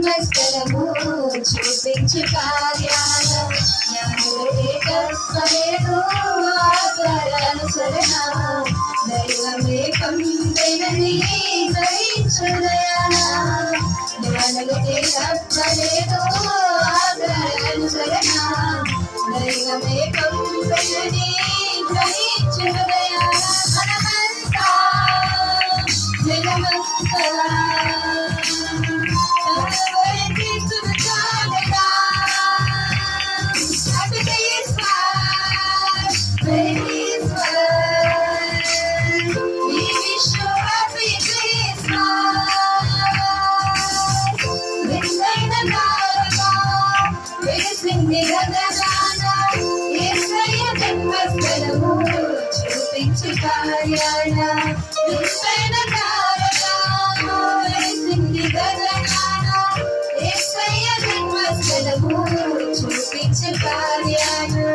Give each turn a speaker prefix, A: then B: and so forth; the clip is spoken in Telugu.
A: జన్మస్థలము చూపించు కార్యాల జ్ఞానులే కర్తలేదు ఆచారానుసరణ దైవమే పంపినది గ్రహించుదయాన జ్ఞానులకే కర్తలేదు ఆచారానుసరణ దైవమే పంపినది గ్రహించుదయాన మనమంతా జగమంతా చూపించు కార్యాల విశ్వైన చూపించు కార్యాలు